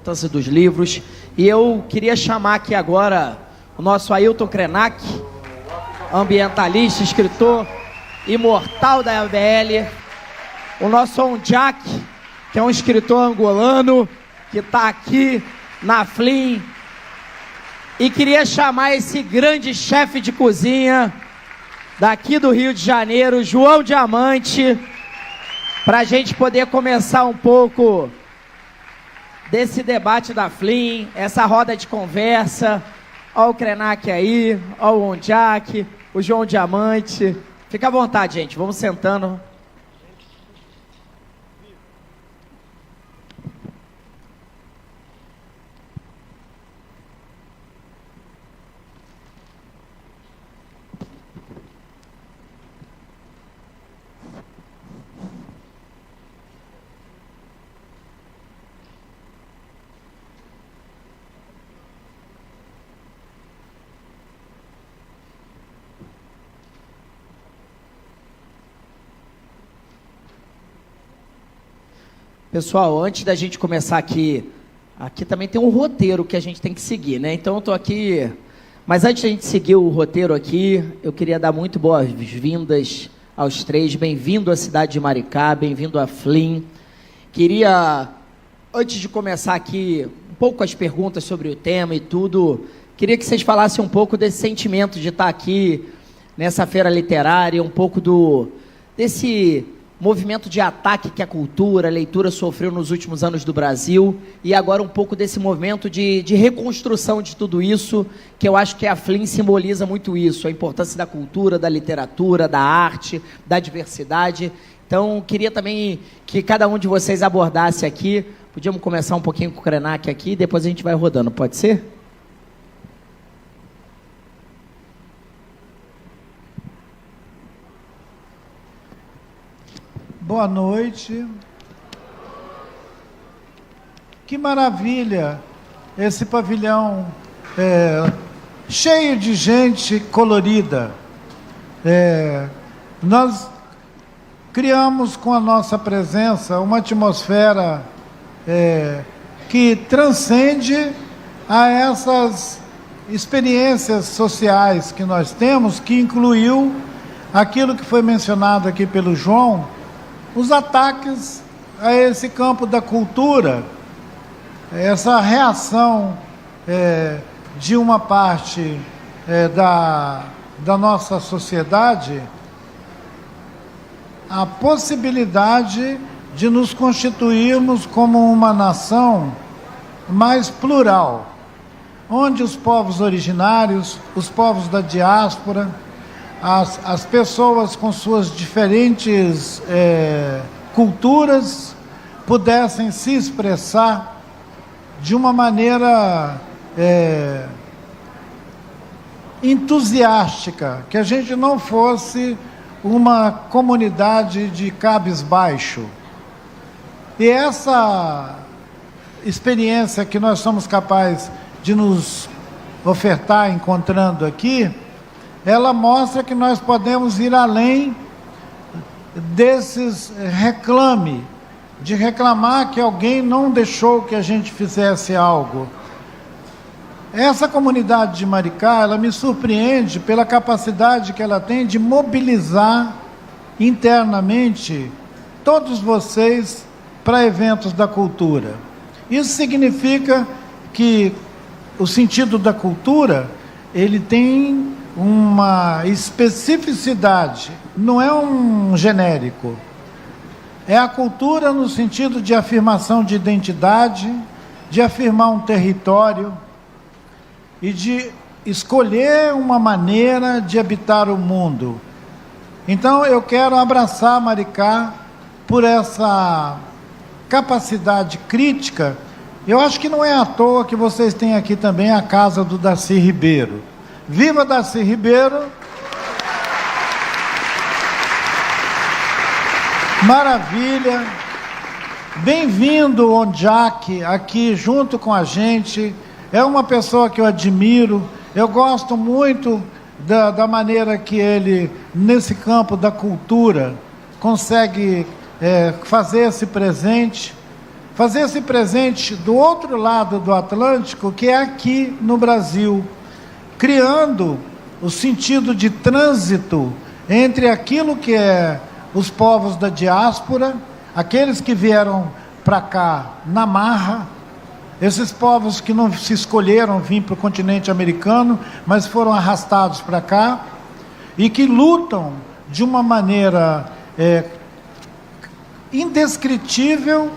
importância dos livros. E eu queria chamar aqui agora o nosso Ailton Krenak, ambientalista, escritor, imortal da ABL, o nosso Ondiak, que é um escritor angolano, que está aqui na FLIM, e queria chamar esse grande chefe de cozinha daqui do Rio de Janeiro, João Diamante, para a gente poder começar um pouco desse debate da FLIM, essa roda de conversa. Olha o Krenak aí, olha o Ondiak, o João Diamante. Fica à vontade, gente, vamos sentando. Pessoal, antes da gente começar aqui também tem um roteiro que a gente tem que seguir, né? Então eu tô aqui, mas antes da gente seguir o roteiro aqui, eu queria dar muito boas-vindas aos três. Bem-vindo à cidade de Maricá, bem-vindo à FLIM. Queria, antes de começar aqui um pouco as perguntas sobre o tema e tudo, queria que vocês falassem um pouco desse sentimento de estar aqui nessa feira literária, um pouco desse movimento de ataque que a cultura, a leitura sofreu nos últimos anos do Brasil, e agora um pouco desse movimento de reconstrução de tudo isso, que eu acho que a FLIM simboliza muito isso, a importância da cultura, da literatura, da arte, da diversidade. Então, queria também que cada um de vocês abordasse aqui. Podíamos começar um pouquinho com o Krenak aqui, depois a gente vai rodando, pode ser? Boa noite. Que maravilha esse pavilhão cheio de gente colorida. Nós criamos com a nossa presença uma atmosfera que transcende a essas experiências sociais que nós temos, que incluiu aquilo que foi mencionado aqui pelo João, os ataques a esse campo da cultura, essa reação de uma parte da nossa sociedade, a possibilidade de nos constituirmos como uma nação mais plural, onde os povos originários, os povos da diáspora, as pessoas com suas diferentes culturas pudessem se expressar de uma maneira entusiástica, que a gente não fosse uma comunidade de cabisbaixo. E essa experiência que nós somos capazes de nos ofertar encontrando aqui, ela mostra que nós podemos ir além desses de reclamar que alguém não deixou que a gente fizesse algo. Essa comunidade de Maricá, ela me surpreende pela capacidade que ela tem de mobilizar internamente todos vocês para eventos da cultura. Isso significa que o sentido da cultura, ele tem uma especificidade, não é um genérico. É a cultura no sentido de afirmação de identidade, de afirmar um território e de escolher uma maneira de habitar o mundo. Então eu quero abraçar Maricá por essa capacidade crítica. Eu acho que não é à toa que vocês têm aqui também a casa do Darcy Ribeiro. Viva Darcy Ribeiro! Maravilha! Bem-vindo, Ondiak, aqui junto com a gente. É uma pessoa que eu admiro. Eu gosto muito da maneira que ele, nesse campo da cultura, consegue fazer esse presente. fazer-se presente do outro lado do Atlântico, que é aqui no Brasil, criando o sentido de trânsito entre aquilo que é os povos da diáspora, aqueles que vieram para cá na marra, esses povos que não se escolheram vir para o continente americano, mas foram arrastados para cá, e que lutam de uma maneira indescritível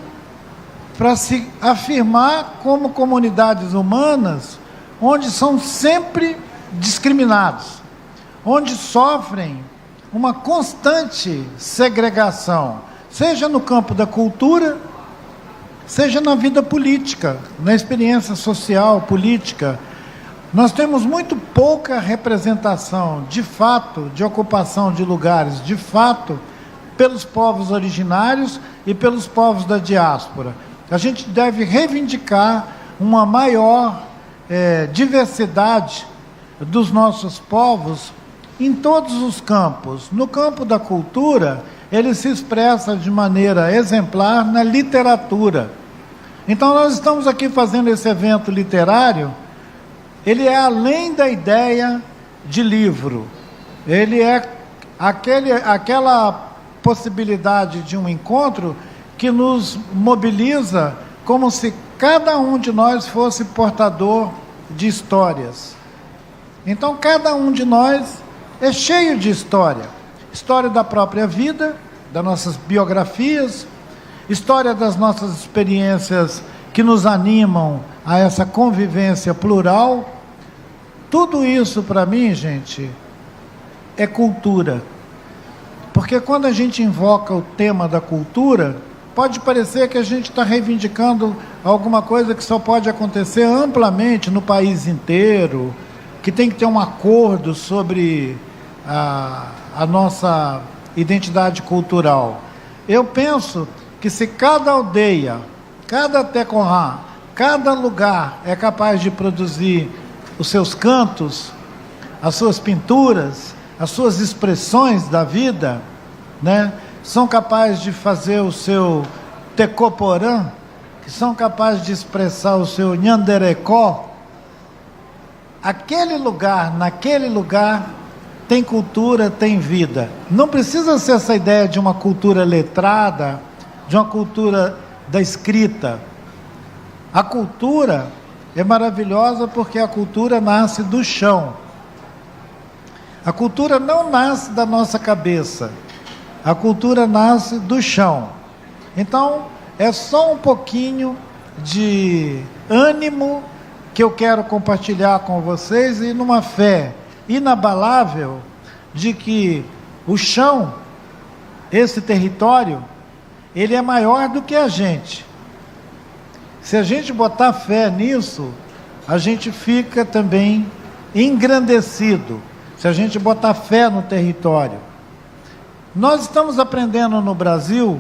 para se afirmar como comunidades humanas, onde são sempre discriminados, onde sofrem uma constante segregação, seja no campo da cultura, seja na vida política, na experiência social, política. Nós temos muito pouca representação, de fato, de ocupação de lugares, de fato, pelos povos originários e pelos povos da diáspora. A gente deve reivindicar uma maior diversidade dos nossos povos em todos os campos. No campo da cultura, ele se expressa de maneira exemplar na literatura. Então nós estamos aqui fazendo esse evento literário, ele é além da ideia de livro, ele é aquela possibilidade de um encontro que nos mobiliza como se cada um de nós fosse portador de histórias. Então cada um de nós é cheio de história, história da própria vida, das nossas biografias, história das nossas experiências que nos animam a essa convivência plural. Tudo isso para mim, gente, é cultura. Porque quando a gente invoca o tema da cultura, pode parecer que a gente está reivindicando alguma coisa que só pode acontecer amplamente no país inteiro, que tem que ter um acordo sobre a nossa identidade cultural. Eu penso que se cada aldeia, cada terroir, cada lugar é capaz de produzir os seus cantos, as suas pinturas, as suas expressões da vida, né? São capazes de fazer o seu tecoporã, que são capazes de expressar o seu nhanderecó, aquele lugar, naquele lugar, tem cultura, tem vida. Não precisa ser essa ideia de uma cultura letrada, de uma cultura da escrita. A cultura é maravilhosa porque a cultura nasce do chão. A cultura não nasce da nossa cabeça. A cultura nasce do chão. Então, é só um pouquinho de ânimo que eu quero compartilhar com vocês e numa fé inabalável de que o chão, esse território, ele é maior do que a gente. Se a gente botar fé nisso, a gente fica também engrandecido. Se a gente botar fé no território. Nós estamos aprendendo no Brasil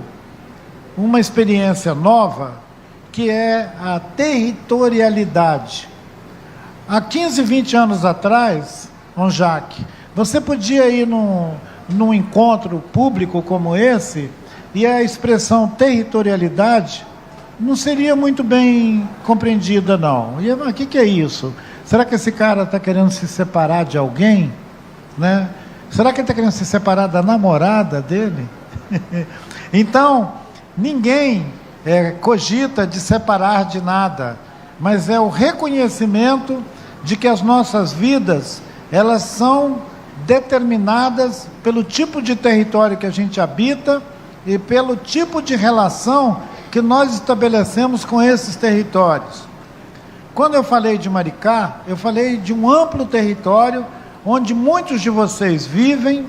uma experiência nova, que é a territorialidade. Há 15, 20 anos atrás, Jacques, você podia ir num encontro público como esse, e a expressão territorialidade não seria muito bem compreendida, não. E o que é isso? Será que esse cara está querendo se separar de alguém? Né? Será que ele está querendo se separar da namorada dele? Então, ninguém cogita de separar de nada, mas é o reconhecimento de que as nossas vidas, elas são determinadas pelo tipo de território que a gente habita e pelo tipo de relação que nós estabelecemos com esses territórios. Quando eu falei de Maricá, eu falei de um amplo território onde muitos de vocês vivem.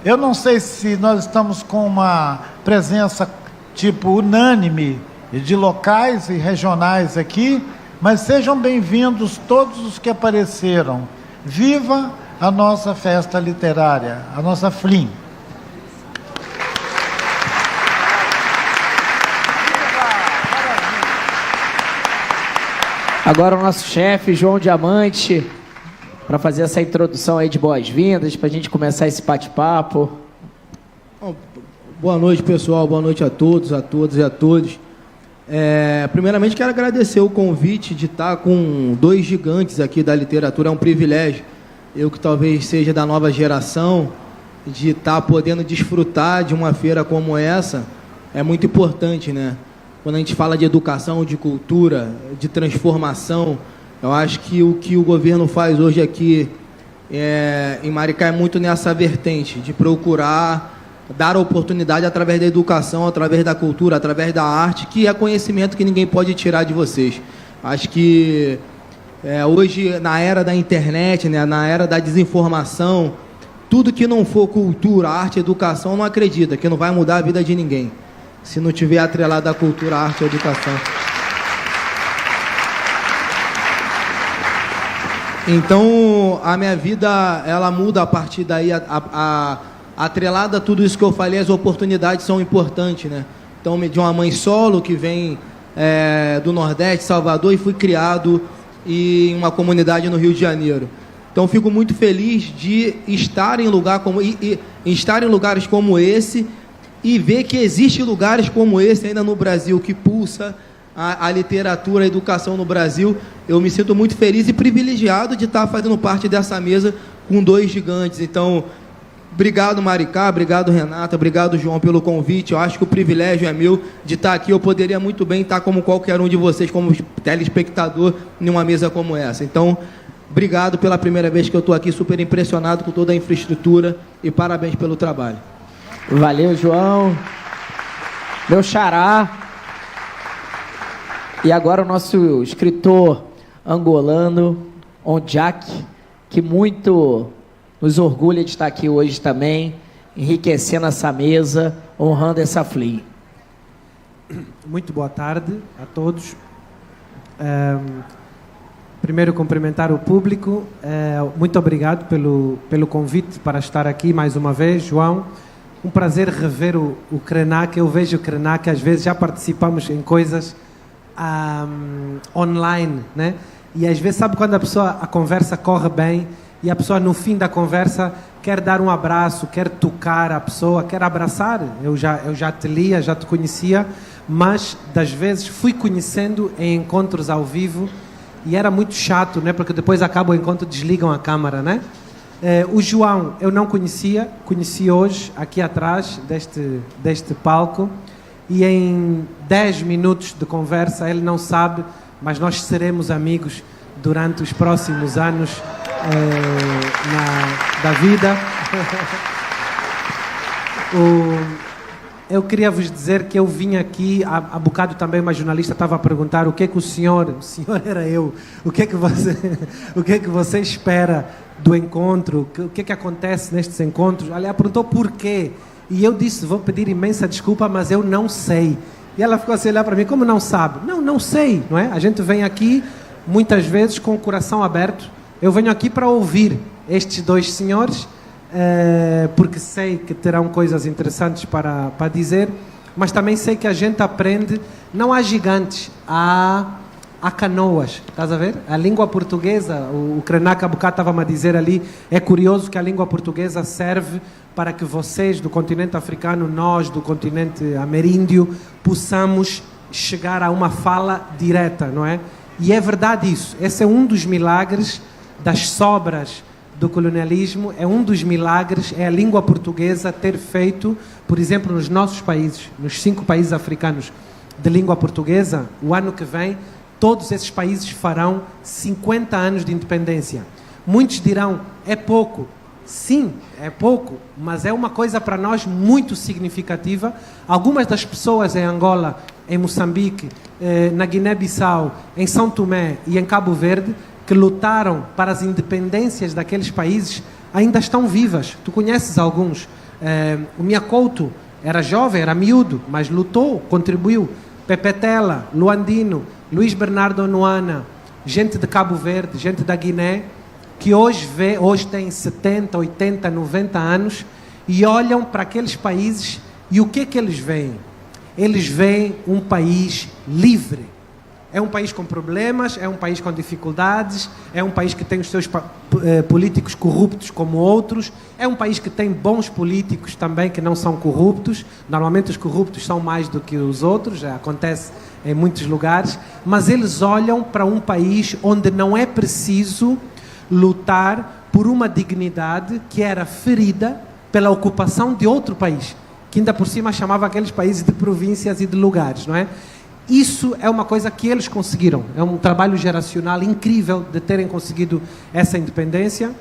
Eu não sei se nós estamos com uma presença tipo unânime de locais e regionais aqui, mas sejam bem-vindos todos os que apareceram. Viva a nossa festa literária, a nossa FLIM. Agora o nosso chefe, João Diamante, para fazer essa introdução aí de boas-vindas, para a gente começar esse bate-papo. Bom, Boa noite, pessoal. Boa noite a todos, a todas e a todos. Primeiramente, quero agradecer o convite de estar com dois gigantes aqui da literatura. É um privilégio. Eu que talvez seja da nova geração, de estar podendo desfrutar de uma feira como essa, é muito importante, né? Quando a gente fala de educação, de cultura, de transformação, eu acho que o governo faz hoje aqui em Maricá é muito nessa vertente, de procurar dar oportunidade através da educação, através da cultura, através da arte, que é conhecimento que ninguém pode tirar de vocês. Acho que hoje, na era da internet, né, na era da desinformação, tudo que não for cultura, arte, educação, não acredita, que não vai mudar a vida de ninguém, se não tiver atrelado à cultura, arte e educação. Então, a minha vida, ela muda a partir daí, atrelada a tudo isso que eu falei, as oportunidades são importantes, né? Então, de uma mãe solo que vem do Nordeste, Salvador, e fui criado em uma comunidade no Rio de Janeiro. Então, fico muito feliz de estar em lugares como esse e ver que existem lugares como esse ainda no Brasil, que pulsa a literatura, a educação no Brasil. Eu me sinto muito feliz e privilegiado de estar fazendo parte dessa mesa com dois gigantes. Então, obrigado, Maricá, obrigado, Renata, obrigado, João, pelo convite. Eu acho que o privilégio é meu de estar aqui. Eu poderia muito bem estar como qualquer um de vocês, como telespectador, em uma mesa como essa. Então, obrigado pela primeira vez que eu estou aqui, super impressionado com toda a infraestrutura e parabéns pelo trabalho. Valeu, João. Meu xará. E agora o nosso escritor angolano, Ondiak, que muito nos orgulha de estar aqui hoje também, enriquecendo essa mesa, honrando essa FLI. Muito boa tarde a todos. Primeiro, cumprimentar o público. Muito obrigado pelo convite para estar aqui mais uma vez, João. Um prazer rever o Krenak. Eu vejo o Krenak, às vezes já participamos em coisas online, né? E às vezes, sabe quando a conversa corre bem e a pessoa no fim da conversa quer dar um abraço, quer tocar a pessoa, quer abraçar? Eu já te lia, já te conhecia, mas das vezes fui conhecendo em encontros ao vivo e era muito chato, né? Porque depois acaba o encontro, desligam a câmara, né? O João eu não conhecia, conheci hoje aqui atrás deste palco. E em 10 minutos de conversa, ele não sabe, mas nós seremos amigos durante os próximos anos da vida. Eu queria vos dizer que eu vim aqui, há bocado também uma jornalista estava a perguntar o que o senhor era eu, o que você espera do encontro, o que acontece nestes encontros. Ela perguntou por quê. E eu disse, vou pedir imensa desculpa, mas eu não sei. E ela ficou assim a olhar para mim, como não sabe? Não sei, não é? A gente vem aqui, muitas vezes, com o coração aberto. Eu venho aqui para ouvir estes dois senhores, porque sei que terão coisas interessantes para dizer, mas também sei que a gente aprende, não há gigantes, há canoas, estás a ver? A língua portuguesa, o Krenak há bocado estava-me a dizer ali, é curioso que a língua portuguesa serve para que vocês do continente africano, nós do continente ameríndio, possamos chegar a uma fala direta, não é? E é verdade isso. Esse é um dos milagres das sobras do colonialismo, é um dos milagres, é a língua portuguesa ter feito, por exemplo, nos nossos países, nos 5 países africanos de língua portuguesa, o ano que vem, todos esses países farão 50 anos de independência. Muitos dirão, é pouco. Sim, é pouco, mas é uma coisa para nós muito significativa. Algumas das pessoas em Angola, em Moçambique, na Guiné-Bissau, em São Tomé e em Cabo Verde, que lutaram para as independências daqueles países, ainda estão vivas. Tu conheces alguns. O Miacouto era jovem, era miúdo, mas lutou, contribuiu. Pepetela, Luandino, Luís Bernardo Onuana, gente de Cabo Verde, gente da Guiné, que hoje têm 70, 80, 90 anos e olham para aqueles países e o que eles veem? Eles veem um país livre, É um país com problemas, é um país com dificuldades, é um país que tem os seus políticos corruptos como outros, é um país que tem bons políticos também que não são corruptos. Normalmente os corruptos são mais do que os outros, já acontece em muitos lugares, mas eles olham para um país onde não é preciso lutar por uma dignidade que era ferida pela ocupação de outro país, que ainda por cima chamava aqueles países de províncias e de lugares, não é? Isso é uma coisa que eles conseguiram. É um trabalho geracional incrível de terem conseguido essa independência.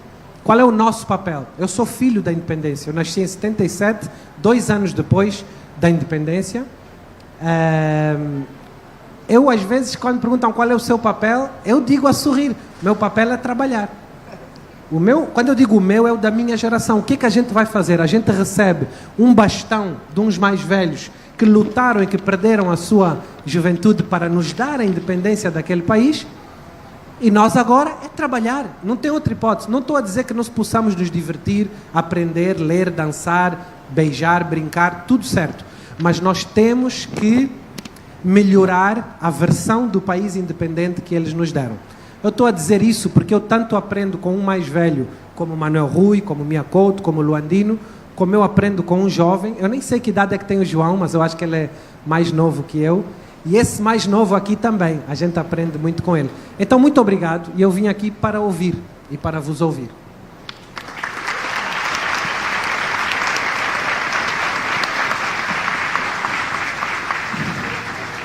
Qual é o nosso papel? Eu sou filho da independência. Eu nasci em 77, 2 anos depois da independência. Eu, às vezes, quando me perguntam qual é o seu papel, eu digo a sorrir. Meu papel é trabalhar. Quando eu digo o meu, é o da minha geração. O que a gente vai fazer? A gente recebe um bastão de uns mais velhos que lutaram e que perderam a sua juventude para nos dar a independência daquele país, e nós agora é trabalhar, não tem outra hipótese. Não estou a dizer que nós possamos nos divertir, aprender, ler, dançar, beijar, brincar, tudo certo, mas nós temos que melhorar a versão do país independente que eles nos deram. Eu estou a dizer isso porque eu tanto aprendo com um mais velho, como Manuel Rui, como Mia Couto, como Luandino, como eu aprendo com um jovem. Eu nem sei que idade é que tem o João, mas eu acho que ele é mais novo que eu. E esse mais novo aqui também, a gente aprende muito com ele. Então, muito obrigado. E eu vim aqui para ouvir e para vos ouvir.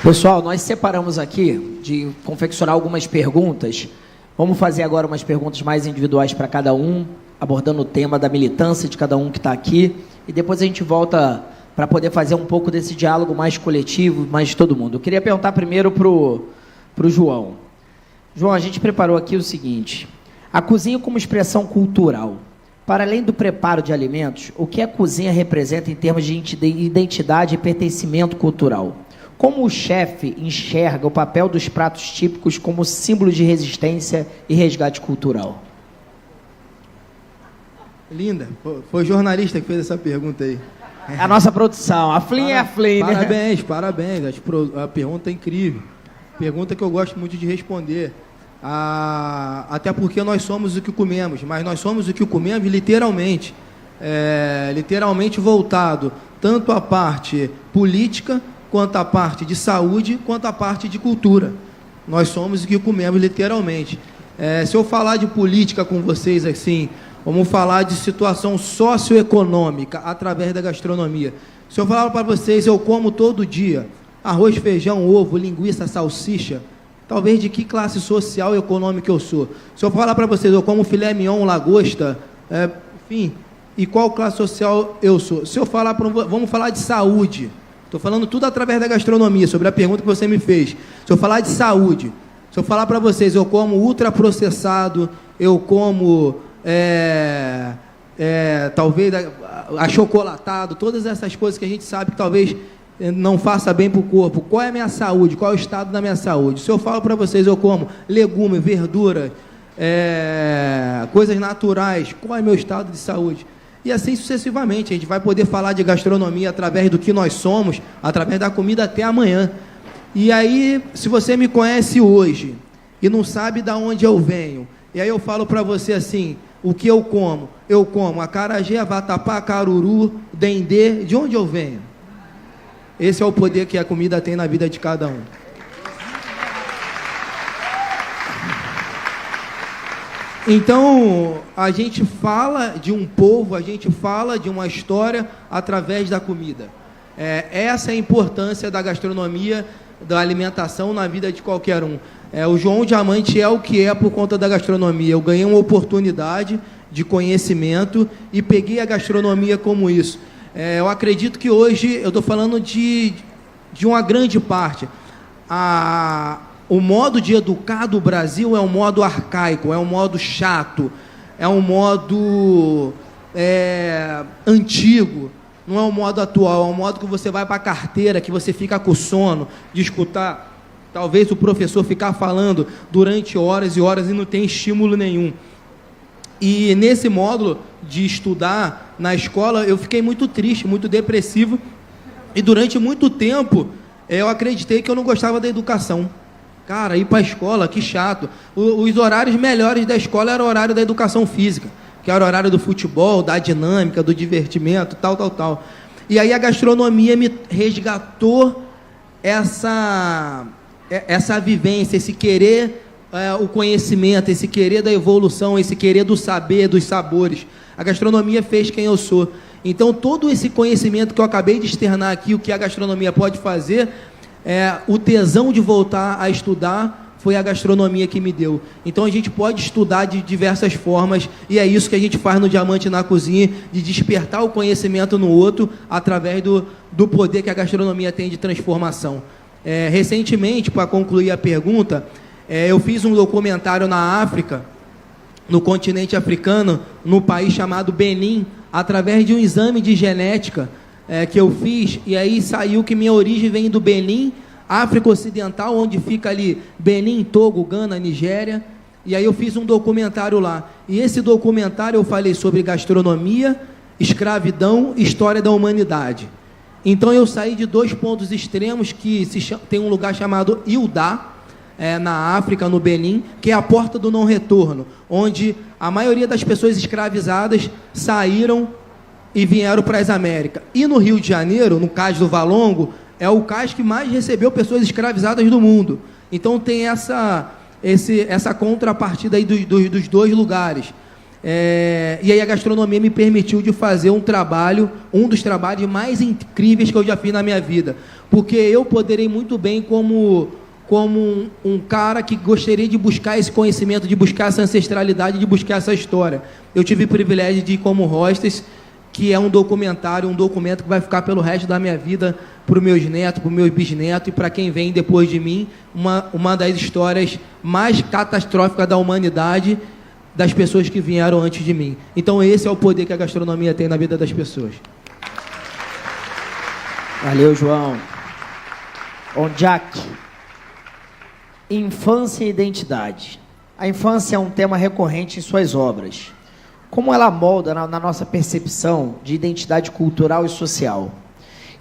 Pessoal, nós separamos aqui de confeccionar algumas perguntas. Vamos fazer agora umas perguntas mais individuais para cada um, abordando o tema da militância de cada um que está aqui, e depois a gente volta para poder fazer um pouco desse diálogo mais coletivo, mais de todo mundo. Eu queria perguntar primeiro para o João. João, a gente preparou aqui o seguinte: a cozinha como expressão cultural. Para além do preparo de alimentos, o que a cozinha representa em termos de identidade e pertencimento cultural? Como o chefe enxerga o papel dos pratos típicos como símbolo de resistência e resgate cultural? Linda. Foi jornalista que fez essa pergunta aí. É a nossa produção. A Flynn é a Flynn, né? Parabéns. A pergunta é incrível. Pergunta que eu gosto muito de responder. Até porque nós somos o que comemos, mas nós somos o que comemos literalmente. Literalmente voltado tanto à parte política, quanto à parte de saúde, quanto à parte de cultura. Nós somos o que comemos literalmente. Se eu falar de política com vocês assim, vamos falar de situação socioeconômica através da gastronomia. Se eu falar para vocês, eu como todo dia arroz, feijão, ovo, linguiça, salsicha, talvez de que classe social e econômica eu sou? Se eu falar para vocês, eu como filé mignon, lagosta, enfim, e qual classe social eu sou? Se eu falar, vamos falar de saúde. Estou falando tudo através da gastronomia, sobre a pergunta que você me fez. Se eu falar de saúde, se eu falar para vocês, eu como ultraprocessado, eu como talvez achocolatado, todas essas coisas que a gente sabe que talvez não faça bem para o corpo. Qual é a minha saúde? Qual é o estado da minha saúde? Se eu falo para vocês, eu como legume, verdura, coisas naturais, qual é o meu estado de saúde? E assim sucessivamente, a gente vai poder falar de gastronomia através do que nós somos, através da comida até amanhã. E aí, se você me conhece hoje e não sabe de onde eu venho, e aí eu falo para você assim, o que eu como? Eu como acarajé, vatapá, caruru, dendê, de onde eu venho? Esse é o poder que a comida tem na vida de cada um. Então, a gente fala de um povo, a gente fala de uma história através da comida. Essa é a importância da gastronomia, da alimentação na vida de qualquer um. O João Diamante é o que é por conta da gastronomia. Eu ganhei uma oportunidade de conhecimento e peguei a gastronomia como isso. Eu acredito que hoje, eu estou falando de uma grande parte, o modo de educar do Brasil é um modo arcaico, é um modo chato, é um modo antigo, não é um modo atual, é um modo que você vai para a carteira, que você fica com sono de escutar, talvez o professor ficar falando durante horas e horas e não tem estímulo nenhum. E nesse módulo de estudar na escola, eu fiquei muito triste, muito depressivo, e durante muito tempo eu acreditei que eu não gostava da educação. Cara, ir para a escola, que chato. Os horários melhores da escola era o horário da educação física, que era o horário do futebol, da dinâmica, do divertimento, tal. E aí a gastronomia me resgatou essa vivência, esse querer, o conhecimento, esse querer da evolução, esse querer do saber, dos sabores. A gastronomia fez quem eu sou. Então, todo esse conhecimento que eu acabei de externar aqui, o que a gastronomia pode fazer, o tesão de voltar a estudar foi a gastronomia que me deu. Então, a gente pode estudar de diversas formas, e é isso que a gente faz no Diamante na Cozinha, de despertar o conhecimento no outro, através do poder que a gastronomia tem de transformação. Recentemente, para concluir a pergunta, eu fiz um documentário na África, no continente africano, no país chamado Benin, através de um exame de genética que eu fiz, e aí saiu que minha origem vem do Benin, África Ocidental, onde fica ali Benin, Togo, Gana, Nigéria, e aí eu fiz um documentário lá. E esse documentário eu falei sobre gastronomia, escravidão, história da humanidade. Então eu saí de dois pontos extremos, que tem um lugar chamado Ildá, na África, no Benin, que é a porta do não retorno, onde a maioria das pessoas escravizadas saíram e vieram para as Américas. E no Rio de Janeiro, no Cais do Valongo, é o cais que mais recebeu pessoas escravizadas do mundo. Então tem essa contrapartida aí dos dois lugares. E aí a gastronomia me permitiu de fazer um dos trabalhos mais incríveis que eu já fiz na minha vida. Porque eu poderei muito bem, como um cara que gostaria de buscar esse conhecimento, de buscar essa ancestralidade, de buscar essa história. Eu tive o privilégio de ir como hostess, que é um documento que vai ficar pelo resto da minha vida, para os meus netos, para os meus bisnetos e para quem vem depois de mim, uma das histórias mais catastróficas da humanidade, das pessoas que vieram antes de mim. Então esse é o poder que a gastronomia tem na vida das pessoas. Valeu, João. Jack, infância e identidade. A infância é um tema recorrente em suas obras. Como ela molda na nossa percepção de identidade cultural e social?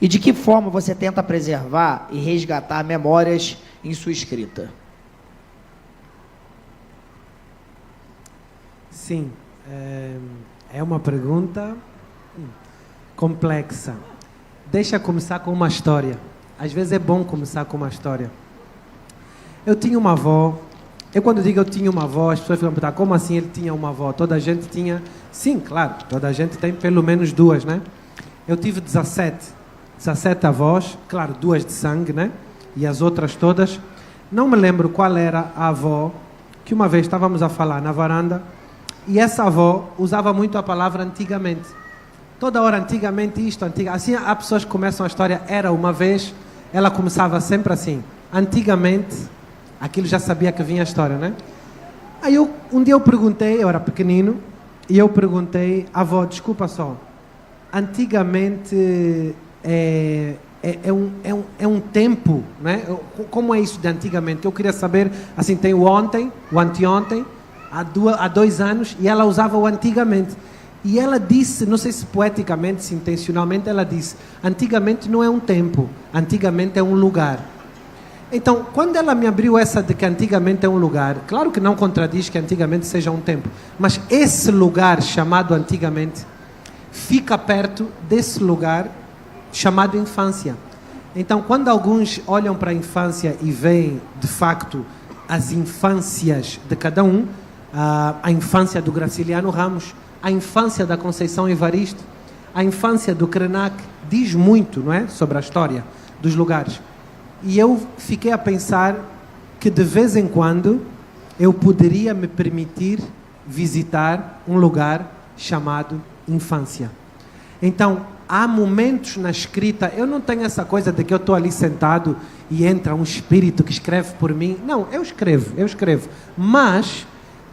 E de que forma você tenta preservar e resgatar memórias em sua escrita? Sim, é uma pergunta complexa. Deixa eu começar com uma história. Às vezes é bom começar com uma história. Eu tinha uma avó. Quando digo eu tinha uma avó, as pessoas ficam perguntando, como assim ele tinha uma avó? Toda a gente tinha... Sim, claro, toda a gente tem pelo menos duas, né? Eu tive 17 avós, claro, 2 de sangue, né? E as outras todas. Não me lembro qual era a avó, que uma vez estávamos a falar na varanda, e essa avó usava muito a palavra antigamente. Toda hora, antigamente isto, Assim, há pessoas que começam a história, era uma vez, ela começava sempre assim, antigamente... Aquilo já sabia que vinha a história, né? Aí um dia eu perguntei, eu era pequenino, e eu perguntei, avó, desculpa só, antigamente é um tempo, né? Como é isso de antigamente? Eu queria saber, assim, tem o ontem, o anteontem, há 2 anos, e ela usava o antigamente. E ela disse, não sei se poeticamente, se intencionalmente, ela disse, antigamente não é um tempo, antigamente é um lugar. Então, quando ela me abriu essa de que antigamente é um lugar, claro que não contradiz que antigamente seja um tempo, mas esse lugar chamado antigamente fica perto desse lugar chamado infância. Então, quando alguns olham para a infância e veem, de facto, as infâncias de cada um, a infância do Graciliano Ramos, a infância da Conceição Evaristo, a infância do Krenak, diz muito, não é? Sobre a história dos lugares. E eu fiquei a pensar que de vez em quando eu poderia me permitir visitar um lugar chamado infância. Então, há momentos na escrita, eu não tenho essa coisa de que eu estou ali sentado e entra um espírito que escreve por mim. Não, eu escrevo. Mas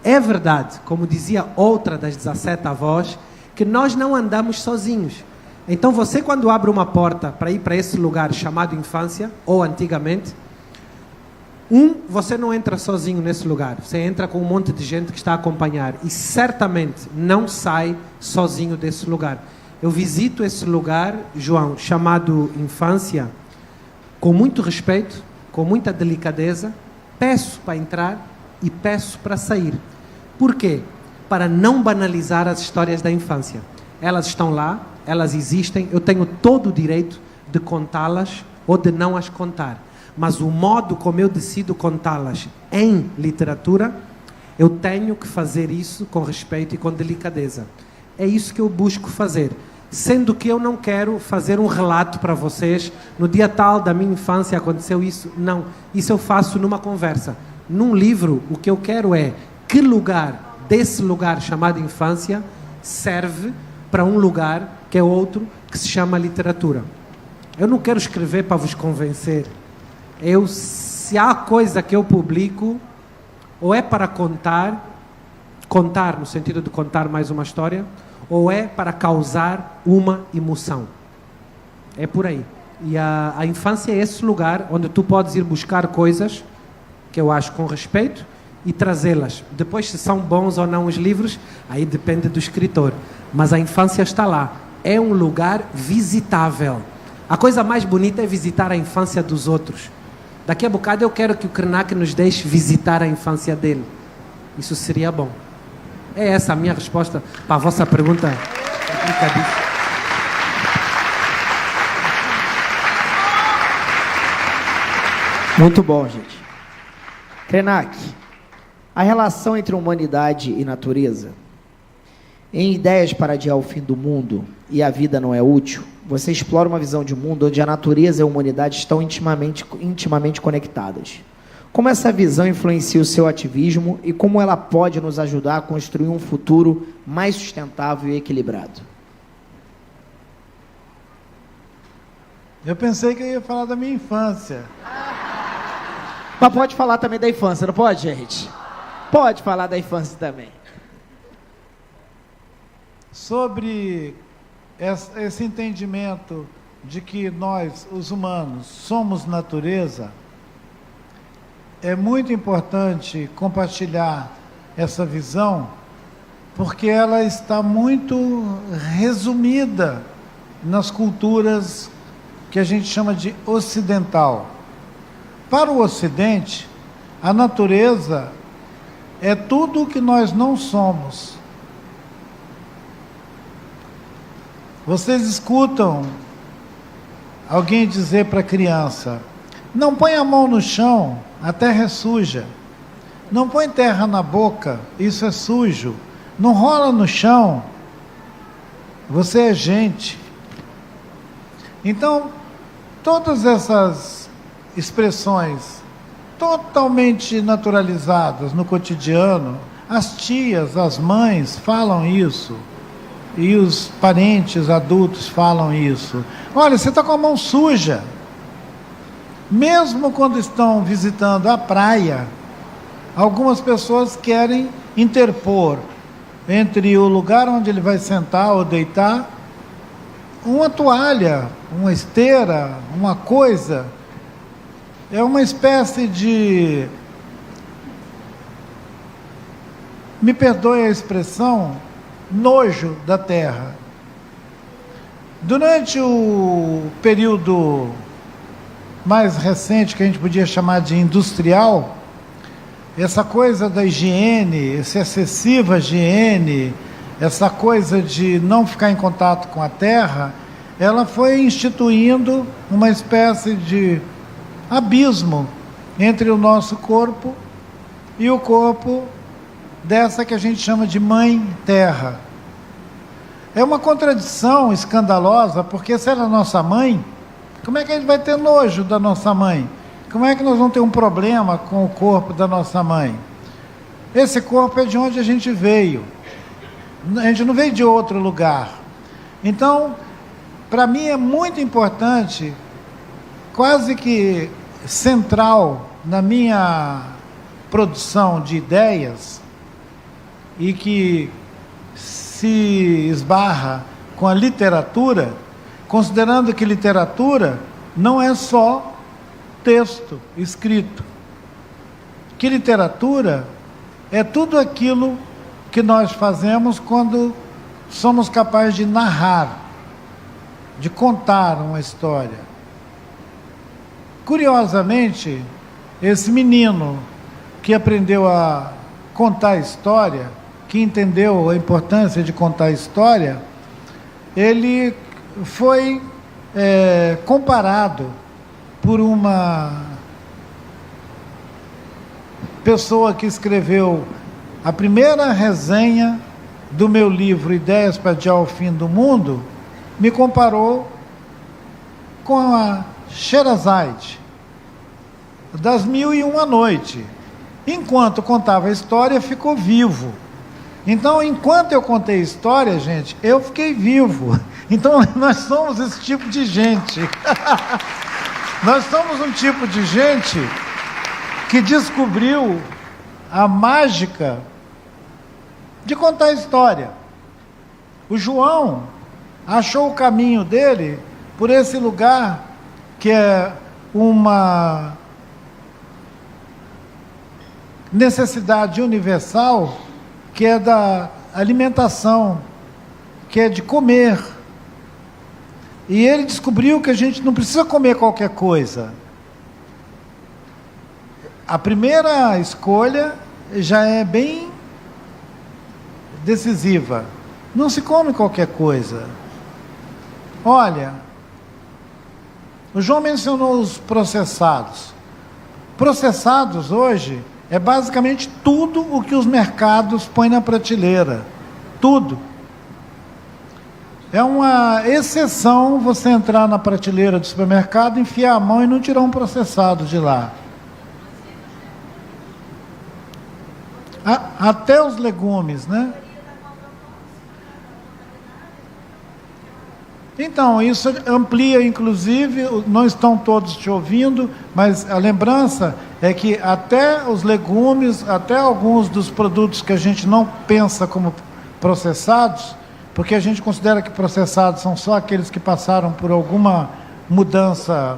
é verdade, como dizia outra das 17 avós, que nós não andamos sozinhos. Então você, quando abre uma porta para ir para esse lugar chamado infância, ou antigamente, você não entra sozinho nesse lugar, você entra com um monte de gente que está a acompanhar e certamente não sai sozinho desse lugar. Eu visito esse lugar, João, chamado infância, com muito respeito, com muita delicadeza, Peço para entrar e peço para sair. Por quê? Para não banalizar as histórias da infância. Elas estão lá, elas existem, eu tenho todo o direito de contá-las ou de não as contar. Mas o modo como eu decido contá-las em literatura, eu tenho que fazer isso com respeito e com delicadeza. É isso que eu busco fazer. Sendo que eu não quero fazer um relato para vocês, no dia tal da minha infância aconteceu isso. Não, isso eu faço numa conversa. Num livro, o que eu quero é que lugar desse lugar chamado infância serve para um lugar que é outro, que se chama literatura. Eu não quero escrever para vos convencer. Se há coisa que eu publico, ou é para contar no sentido de contar mais uma história, ou é para causar uma emoção. É por aí. E a infância é esse lugar onde tu podes ir buscar coisas que eu acho com respeito e trazê-las. Depois, se são bons ou não os livros, aí depende do escritor. Mas a infância está lá. É um lugar visitável. A coisa mais bonita é visitar a infância dos outros. Daqui a bocado eu quero que o Krenak nos deixe visitar a infância dele. Isso seria bom. É essa a minha resposta para a vossa pergunta complicadíssima. Muito bom, gente. Krenak, a relação entre humanidade e natureza, em Ideias para Adiar o Fim do Mundo e A Vida Não é Útil, você explora uma visão de mundo onde a natureza e a humanidade estão intimamente conectadas. Como essa visão influencia o seu ativismo e como ela pode nos ajudar a construir um futuro mais sustentável e equilibrado? Eu pensei que eu ia falar da minha infância. Mas pode falar também da infância, não pode, gente? Pode falar da infância também. Sobre esse entendimento de que nós, os humanos, somos natureza, é muito importante compartilhar essa visão, porque ela está muito resumida nas culturas que a gente chama de ocidental. Para o Ocidente, a natureza é tudo o que nós não somos. Vocês escutam alguém dizer para a criança: não põe a mão no chão, a terra é suja. Não põe terra na boca, isso é sujo. Não rola no chão, você é gente. Então, todas essas expressões totalmente naturalizadas no cotidiano, as tias, as mães falam isso. E os parentes adultos falam isso. Olha, você está com a mão suja. Mesmo quando estão visitando a praia, algumas pessoas querem interpor entre o lugar onde ele vai sentar ou deitar uma toalha, uma esteira, uma coisa. É uma espécie de, me perdoe a expressão, nojo da terra. Durante o período mais recente, que a gente podia chamar de industrial, essa coisa da higiene, essa excessiva higiene, essa coisa de não ficar em contato com a terra, ela foi instituindo uma espécie de abismo entre o nosso corpo e o corpo dessa que a gente chama de Mãe Terra. É uma contradição escandalosa, porque se ela é nossa mãe, como é que a gente vai ter nojo da nossa mãe? Como é que nós vamos ter um problema com o corpo da nossa mãe? Esse corpo é de onde a gente veio. A gente não veio de outro lugar. Então, para mim é muito importante, quase que central na minha produção de ideias, e que se esbarra com a literatura, considerando que literatura não é só texto escrito. Que literatura é tudo aquilo que nós fazemos quando somos capazes de narrar, de contar uma história. Curiosamente, esse menino que aprendeu a contar história, que entendeu a importância de contar história, ele foi comparado por uma pessoa que escreveu a primeira resenha do meu livro Ideias para Adiar o Fim do Mundo, me comparou com a Sherazade, das 1001 Noite. Enquanto contava a história, ficou vivo. Então, enquanto eu contei a história, gente, eu fiquei vivo. Então, nós somos esse tipo de gente. Nós somos um tipo de gente que descobriu a mágica de contar a história. O João achou o caminho dele por esse lugar que é uma necessidade universal, que é da alimentação, que é de comer. E ele descobriu que a gente não precisa comer qualquer coisa. A primeira escolha já é bem decisiva. Não se come qualquer coisa. Olha, o João mencionou os processados. Processados hoje é basicamente tudo o que os mercados põem na prateleira. Tudo. É uma exceção você entrar na prateleira do supermercado, enfiar a mão e não tirar um processado de lá. Até os legumes, né? Então, isso amplia, inclusive, não estão todos te ouvindo, mas a lembrança é que até os legumes, até alguns dos produtos que a gente não pensa como processados, porque a gente considera que processados são só aqueles que passaram por alguma mudança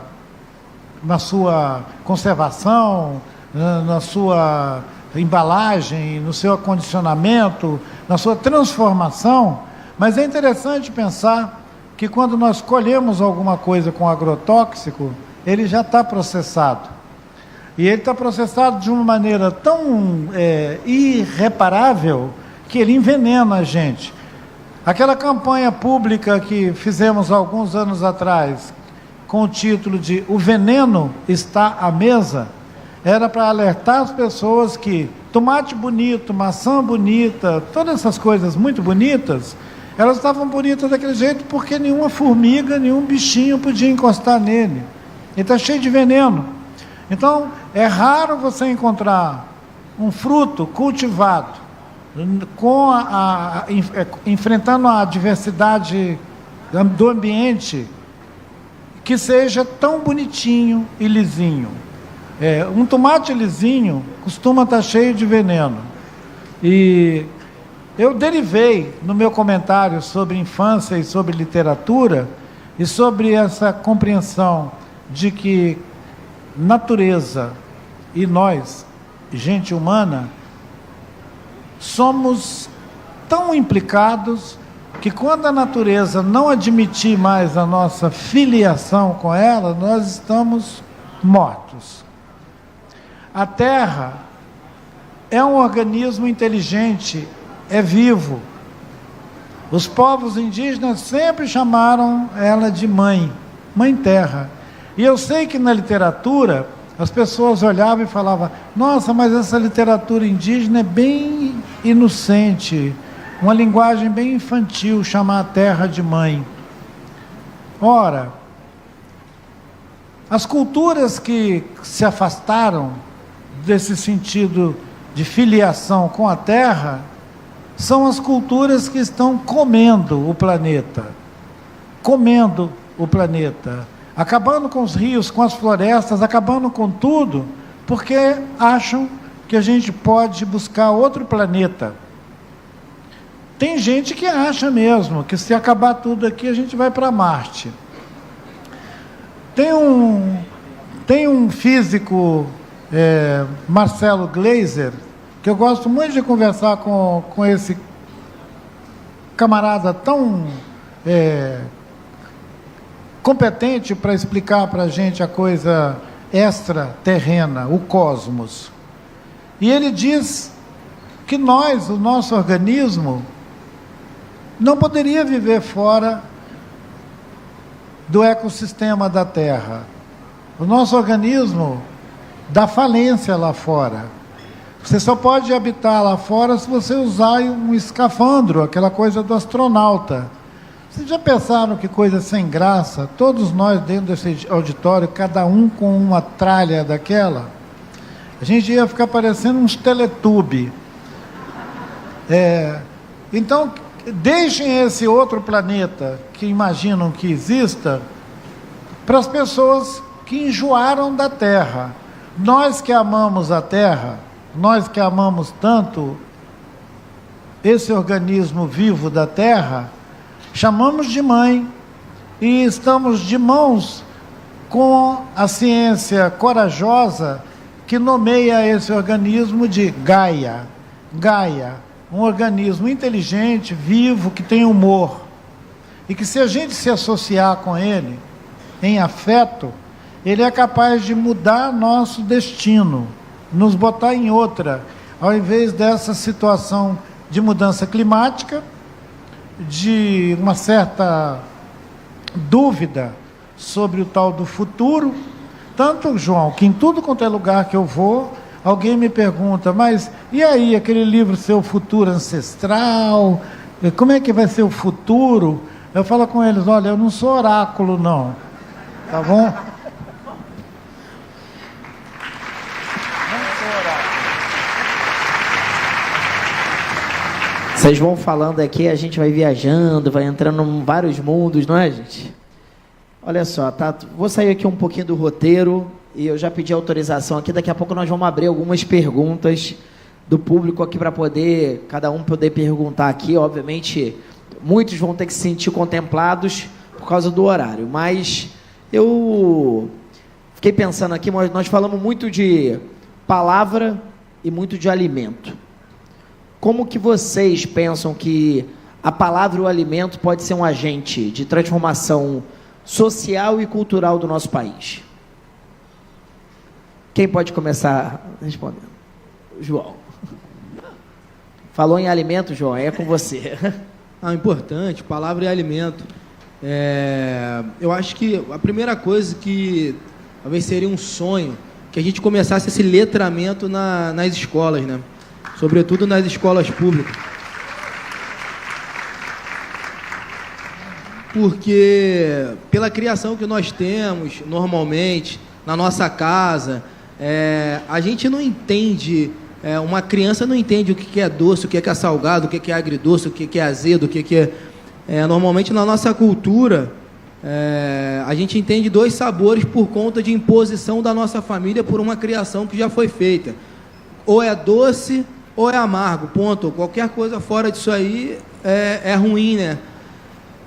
na sua conservação, na sua embalagem, no seu acondicionamento, na sua transformação. Mas é interessante pensar que quando nós colhemos alguma coisa com agrotóxico, ele já está processado. E ele está processado de uma maneira tão irreparável que ele envenena a gente. Aquela campanha pública que fizemos alguns anos atrás, com o título de "O veneno está à mesa", era para alertar as pessoas que tomate bonito, maçã bonita, todas essas coisas muito bonitas, elas estavam bonitas daquele jeito porque nenhuma formiga, nenhum bichinho podia encostar nele. Ele está cheio de veneno. Então, é raro você encontrar um fruto cultivado, enfrentando a diversidade do ambiente, que seja tão bonitinho e lisinho. Um tomate lisinho costuma estar cheio de veneno. E eu derivei no meu comentário sobre infância e sobre literatura, e sobre essa compreensão de que natureza e nós, gente humana, somos tão implicados que quando a natureza não admitir mais a nossa filiação com ela, nós estamos mortos. A Terra é um organismo inteligente, é vivo. Os povos indígenas sempre chamaram ela de mãe, mãe terra. E eu sei que na literatura as pessoas olhavam e falavam: nossa, mas essa literatura indígena é bem inocente, uma linguagem bem infantil, chamar a terra de mãe. Ora, as culturas que se afastaram desse sentido de filiação com a terra são as culturas que estão comendo o planeta, acabando com os rios, com as florestas, acabando com tudo, porque acham que a gente pode buscar outro planeta. Tem gente que acha mesmo que se acabar tudo aqui a gente vai para Marte. Tem um físico, Marcelo Gleiser, que eu gosto muito de conversar com esse camarada tão competente para explicar para a gente a coisa extraterrena, o cosmos. E ele diz que nós, o nosso organismo, não poderia viver fora do ecossistema da Terra. O nosso organismo dá falência lá fora. Você só pode habitar lá fora se você usar um escafandro, aquela coisa do astronauta. Vocês já pensaram que coisa sem graça? Todos nós dentro desse auditório, cada um com uma tralha daquela, a gente ia ficar parecendo uns Teletubbies. Então, deixem esse outro planeta que imaginam que exista para as pessoas que enjoaram da Terra. Nós que amamos a Terra, nós que amamos tanto esse organismo vivo da Terra, chamamos de mãe e estamos de mãos com a ciência corajosa que nomeia esse organismo de Gaia. Gaia, um organismo inteligente, vivo, que tem humor. E que se a gente se associar com ele, em afeto, ele é capaz de mudar nosso destino, nos botar em outra, ao invés dessa situação de mudança climática, de uma certa dúvida sobre o tal do futuro. Tanto, João, que em tudo quanto é lugar que eu vou, alguém me pergunta, mas e aí, aquele livro Seu Futuro Ancestral, como é que vai ser o futuro? Eu falo com eles, olha, eu não sou oráculo não, tá bom? Vocês vão falando aqui, a gente vai viajando, vai entrando em vários mundos, não é, gente? Olha só, tá? Vou sair aqui um pouquinho do roteiro e eu já pedi autorização aqui. Daqui a pouco nós vamos abrir algumas perguntas do público aqui para poder, cada um poder perguntar aqui. Obviamente, muitos vão ter que se sentir contemplados por causa do horário, mas eu fiquei pensando aqui, nós falamos muito de palavra e muito de alimento. Como que vocês pensam que a palavra e o alimento pode ser um agente de transformação social e cultural do nosso país? Quem pode começar respondendo? João. Falou em alimento, João, é com você. Importante, palavra e alimento. Eu acho que a primeira coisa que talvez seria um sonho, que a gente começasse esse letramento nas escolas, né? Sobretudo nas escolas públicas. Porque pela criação que nós temos, normalmente, na nossa casa, a gente não entende, uma criança não entende o que é doce, o que é salgado, o que é agridoce, o que é azedo, o que é... Normalmente, na nossa cultura, a gente entende dois sabores por conta de imposição da nossa família por uma criação que já foi feita. Ou é doce ou é amargo, ponto. Qualquer coisa fora disso aí é ruim, né?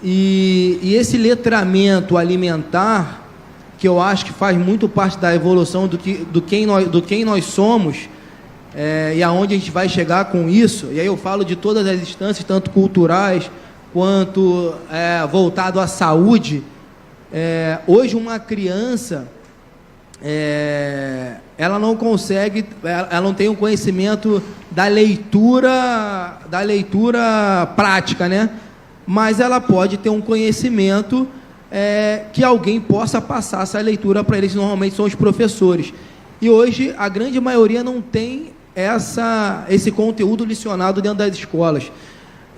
E esse letramento alimentar, que eu acho que faz muito parte da evolução do quem nós somos, e aonde a gente vai chegar com isso, e aí eu falo de todas as instâncias, tanto culturais, quanto voltado à saúde. Hoje uma criança, ela não consegue, ela não tem um conhecimento da leitura prática, né? Mas ela pode ter um conhecimento que alguém possa passar essa leitura para eles, normalmente são os professores. E hoje a grande maioria não tem esse conteúdo licionado dentro das escolas.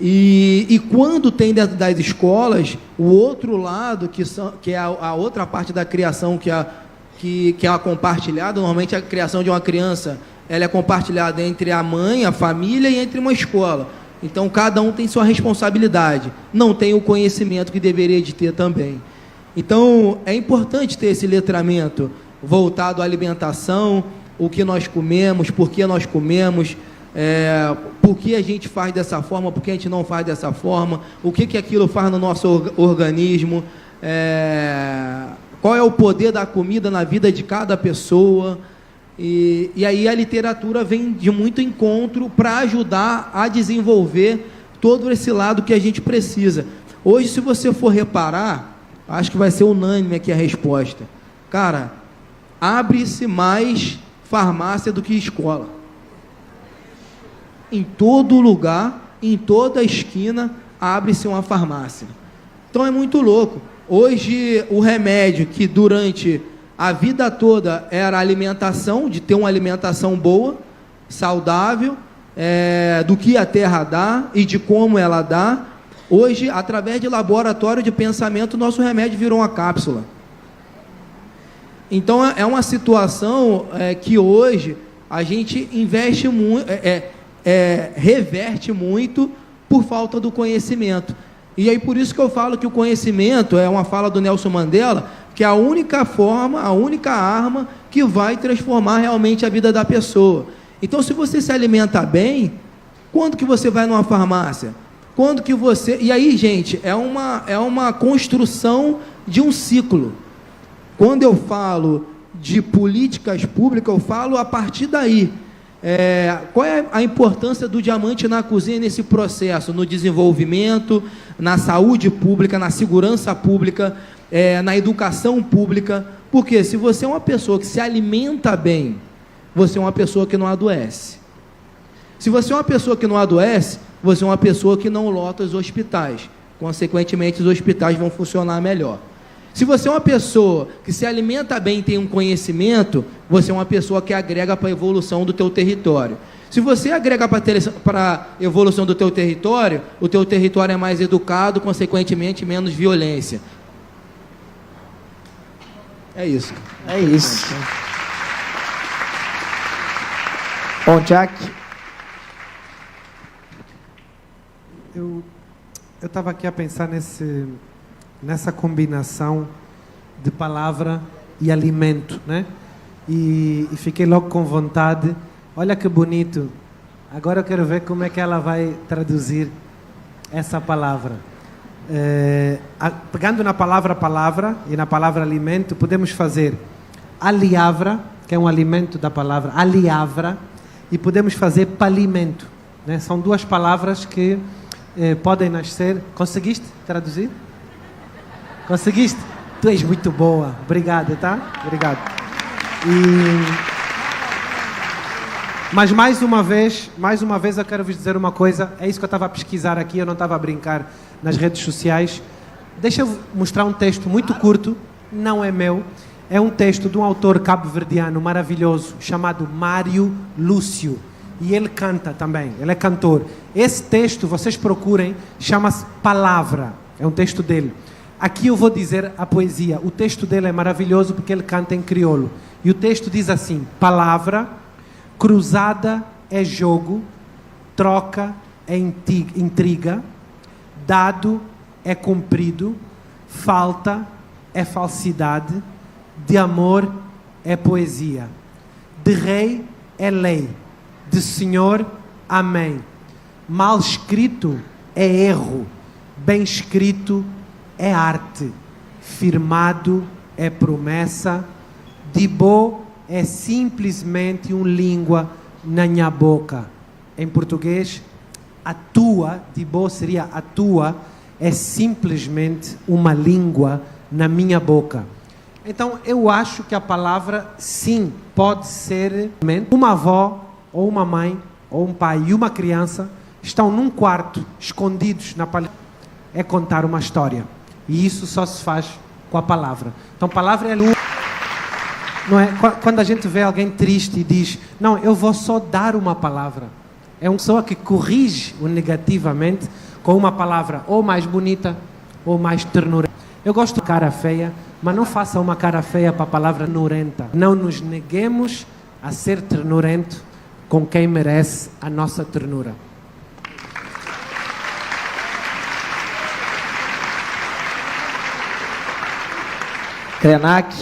E quando tem dentro das escolas, o outro lado, que é a outra parte da criação, que é a compartilhada, normalmente a criação de uma criança, ela é compartilhada entre a mãe, a família e entre uma escola. Então, cada um tem sua responsabilidade, não tem o conhecimento que deveria de ter também. Então, é importante ter esse letramento voltado à alimentação, o que nós comemos, por que nós comemos, por que a gente faz dessa forma, por que a gente não faz dessa forma, o que aquilo faz no nosso organismo, qual é o poder da comida na vida de cada pessoa. E aí a literatura vem de muito encontro para ajudar a desenvolver todo esse lado que a gente precisa. Hoje, se você for reparar, acho que vai ser unânime aqui a resposta. Cara, abre-se mais farmácia do que escola. Em todo lugar, em toda esquina, abre-se uma farmácia. Então é muito louco. Hoje, o remédio que durante a vida toda era a alimentação, de ter uma alimentação boa, saudável, do que a terra dá e de como ela dá, hoje, através de laboratório de pensamento, nosso remédio virou uma cápsula. Então, é uma situação que hoje a gente investe muito, reverte muito por falta do conhecimento. E aí por isso que eu falo que o conhecimento é uma fala do Nelson Mandela, que é a única forma, a única arma que vai transformar realmente a vida da pessoa. Então, se você se alimenta bem, quando que você vai numa farmácia? Quando que você... E aí, gente, é uma construção de um ciclo. Quando eu falo de políticas públicas, eu falo a partir daí. Qual é a importância do diamante na cozinha nesse processo, no desenvolvimento, na saúde pública, na segurança pública, na educação pública? Porque se você é uma pessoa que se alimenta bem, você é uma pessoa que não adoece. Se você é uma pessoa que não adoece, você é uma pessoa que não lota os hospitais. Consequentemente, os hospitais vão funcionar melhor. Se você é uma pessoa que se alimenta bem e tem um conhecimento, você é uma pessoa que agrega para a evolução do teu território. Se você agrega para a evolução do teu território, o teu território é mais educado, consequentemente, menos violência. É isso. É isso. Bom, Jack. Eu estava aqui a pensar nessa combinação de palavra e alimento, né? E fiquei logo com vontade. Olha que bonito. Agora eu quero ver como é que ela vai traduzir essa palavra. Pegando na palavra e na palavra alimento, podemos fazer aliavra, que é um alimento da palavra aliavra, e podemos fazer palimento, né? São duas palavras que podem nascer. Conseguiste traduzir? Conseguiste? Tu és muito boa. Obrigado, tá? Obrigado. Mas mais uma vez eu quero vos dizer uma coisa. É isso que eu estava a pesquisar aqui, eu não estava a brincar nas redes sociais. Deixa eu mostrar um texto muito curto, não é meu. É um texto de um autor cabo-verdiano maravilhoso, chamado Mário Lúcio. E ele canta também, ele é cantor. Esse texto, vocês procurem, chama-se Palavra. É um texto dele. Aqui eu vou dizer a poesia. O texto dele é maravilhoso porque ele canta em crioulo. E o texto diz assim: palavra, cruzada é jogo, troca é intriga, dado é cumprido, falta é falsidade, de amor é poesia, de rei é lei, de senhor, amém. Mal escrito é erro, bem escrito é arte, firmado é promessa, dibô é simplesmente uma língua na minha boca. Em português, a tua, dibô seria a tua, é simplesmente uma língua na minha boca. Então, eu acho que a palavra, sim, pode ser uma avó, ou uma mãe, ou um pai e uma criança estão num quarto, escondidos na palestra. É contar uma história. E isso só se faz com a palavra. Então, palavra é luz. Não é? Quando a gente vê alguém triste e diz, não, eu vou só dar uma palavra. É uma pessoa que corrige o negativamente com uma palavra ou mais bonita ou mais ternura. Eu gosto de cara feia, mas não faça uma cara feia para a palavra ternurenta. Não nos neguemos a ser ternurento com quem merece a nossa ternura. Krenak.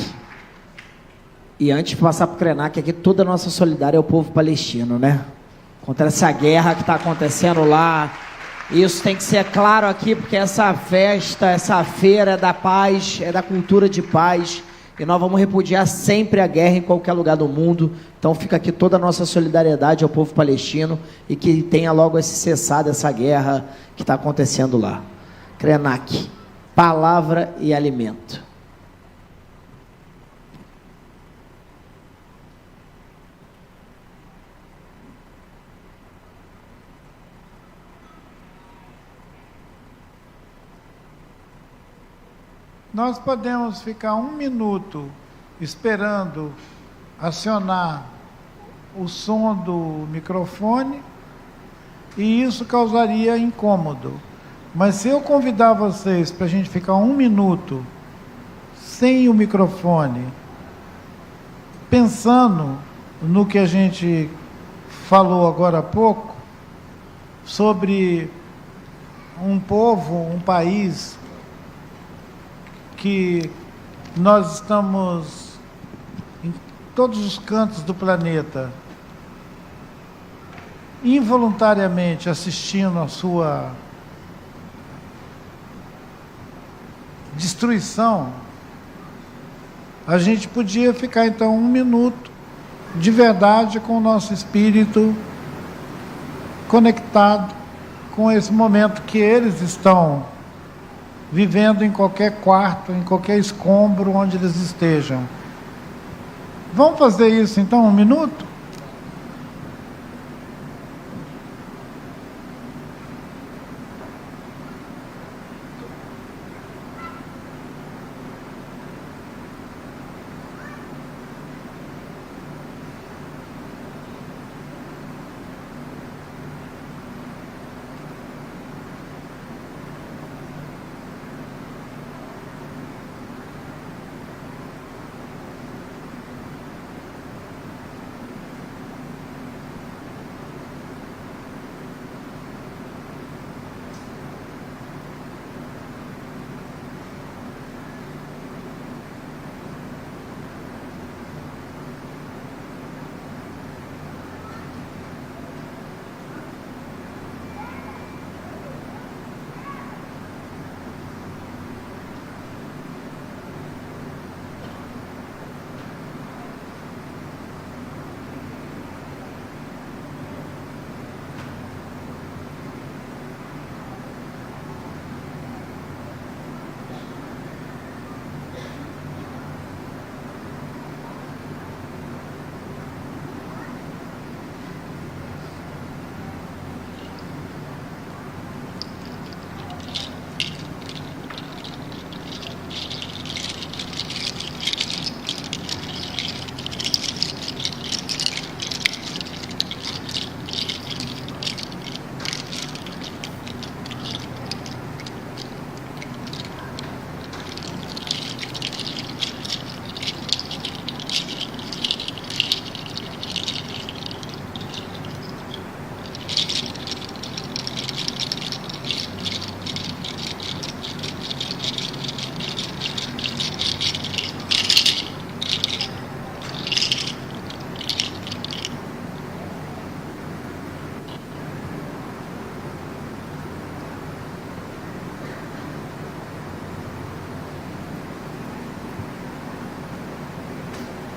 E antes de passar para o Krenak, aqui toda a nossa solidariedade ao povo palestino, né? Contra essa guerra que está acontecendo lá. Isso tem que ser claro aqui, porque essa festa, essa feira é da paz, é da cultura de paz. E nós vamos repudiar sempre a guerra em qualquer lugar do mundo. Então fica aqui toda a nossa solidariedade ao povo palestino e que tenha logo esse cessado essa guerra que está acontecendo lá. Krenak, palavra e alimento. Nós podemos ficar 1 minuto esperando acionar o som do microfone e isso causaria incômodo. Mas se eu convidar vocês para a gente ficar 1 minuto sem o microfone, pensando no que a gente falou agora há pouco, sobre um povo, um país que nós estamos em todos os cantos do planeta involuntariamente assistindo a sua destruição, a gente podia ficar então 1 minuto de verdade com o nosso espírito conectado com esse momento que eles estão vivendo em qualquer quarto, em qualquer escombro onde eles estejam. Vamos fazer isso então 1 minuto?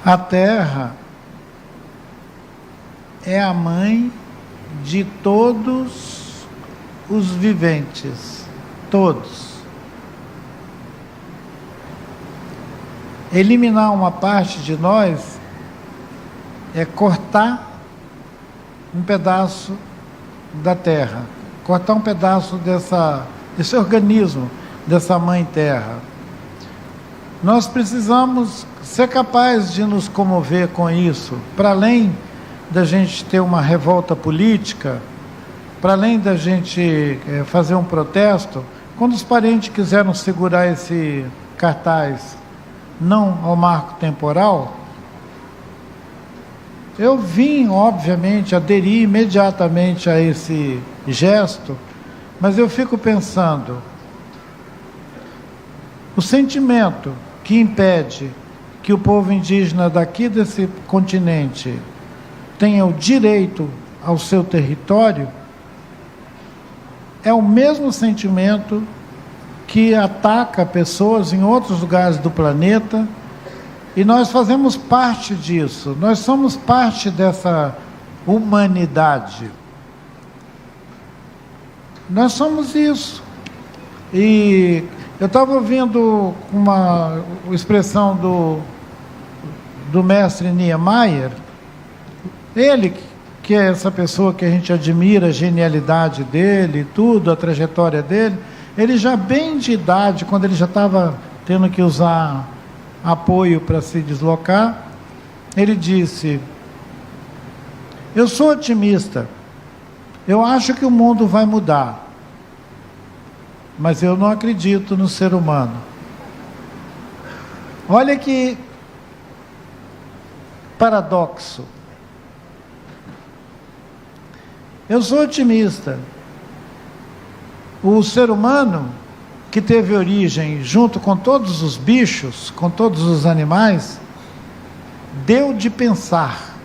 A Terra é a mãe de todos os viventes, todos. Eliminar uma parte de nós é cortar um pedaço da Terra, cortar um pedaço desse organismo, dessa mãe Terra. Nós precisamos ser capazes de nos comover com isso, para além da gente ter uma revolta política, para além da gente fazer um protesto. Quando os parentes quiseram segurar esse cartaz não ao marco temporal, eu vim, obviamente, aderir imediatamente a esse gesto, mas eu fico pensando, o sentimento que impede que o povo indígena daqui desse continente tenha o direito ao seu território é o mesmo sentimento que ataca pessoas em outros lugares do planeta, e nós fazemos parte disso, nós somos parte dessa humanidade. Nós somos isso. E eu estava ouvindo uma expressão do mestre Niemeyer, ele que é essa pessoa que a gente admira, a genialidade dele, tudo, a trajetória dele, ele já bem de idade, quando ele já estava tendo que usar apoio para se deslocar, ele disse: eu sou otimista, eu acho que o mundo vai mudar, mas eu não acredito no ser humano. Olha que paradoxo. Eu sou otimista. O ser humano, que teve origem junto com todos os bichos, com todos os animais, deu de pensar.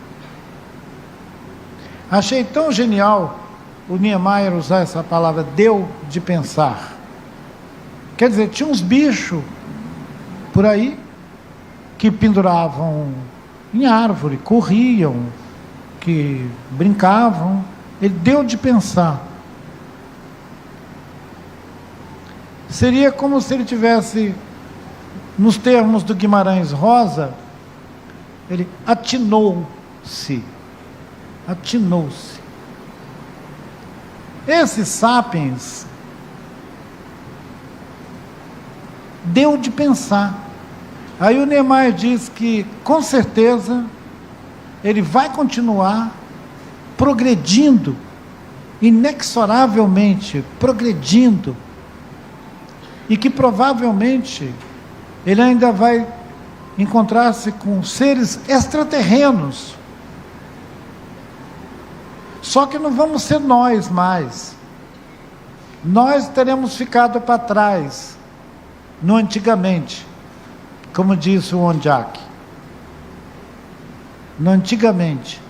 Achei tão genial o Niemeyer usar essa palavra, deu de pensar. Quer dizer, tinha uns bichos por aí que penduravam em árvore, corriam, que brincavam. Ele deu de pensar. Seria como se ele tivesse, nos termos do Guimarães Rosa, ele atinou-se. Atinou-se. Esse sapiens deu de pensar. Aí o Niemeyer diz que, com certeza, ele vai continuar progredindo, inexoravelmente progredindo, e que provavelmente ele ainda vai encontrar-se com seres extraterrenos. Só que não vamos ser nós mais. Nós teremos ficado para trás, no antigamente, como disse o Ondiak. No antigamente.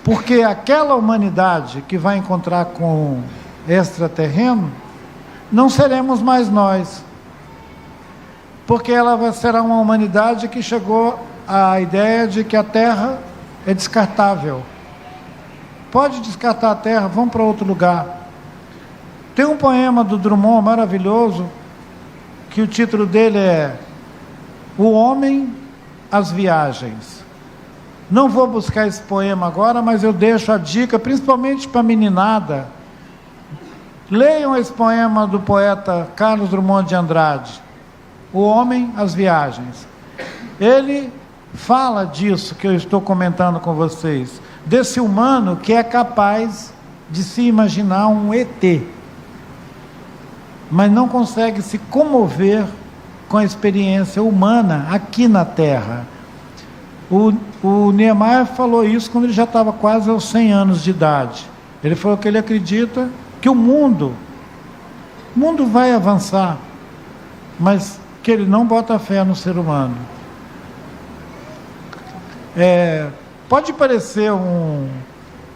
Porque aquela humanidade que vai encontrar com extraterreno, não seremos mais nós. Porque ela será uma humanidade que chegou à ideia de que a Terra é descartável. Pode descartar a Terra, vamos para outro lugar. Tem um poema do Drummond maravilhoso, que o título dele é O Homem, as Viagens. Não vou buscar esse poema agora, mas eu deixo a dica, principalmente para a meninada. Leiam esse poema do poeta Carlos Drummond de Andrade, O Homem, as Viagens. Ele fala disso que eu estou comentando com vocês, desse humano que é capaz de se imaginar um ET, mas não consegue se comover com a experiência humana aqui na Terra. O Niemeyer falou isso quando ele já estava quase aos 100 anos de idade. Ele falou que ele acredita que o mundo vai avançar, mas que ele não bota fé no ser humano. Pode parecer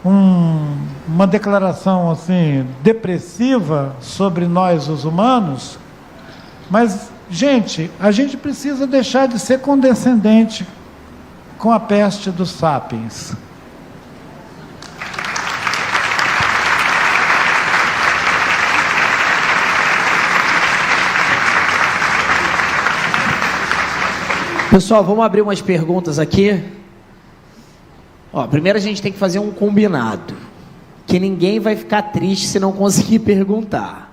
uma declaração assim depressiva sobre nós os humanos, mas gente, a gente precisa deixar de ser condescendente com a peste dos sapiens. Pessoal, vamos abrir umas perguntas aqui. Primeiro a gente tem que fazer um combinado, que ninguém vai ficar triste se não conseguir perguntar.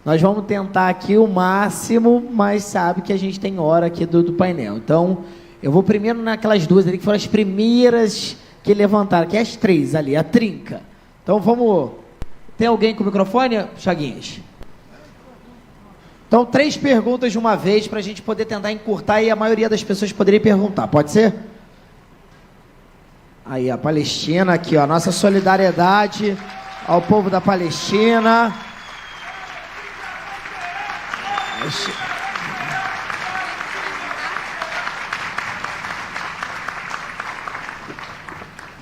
Nós vamos tentar aqui o máximo, mas sabe que a gente tem hora aqui do painel. Então, eu vou primeiro naquelas duas ali, que foram as primeiras que levantaram, que é as três ali, a trinca. Então, vamos... Tem alguém com o microfone, Chaguinhas? Então, 3 perguntas de uma vez, para a gente poder tentar encurtar e a maioria das pessoas poderia perguntar. Pode ser? Aí, a Palestina, aqui, ó, nossa solidariedade ao povo da Palestina.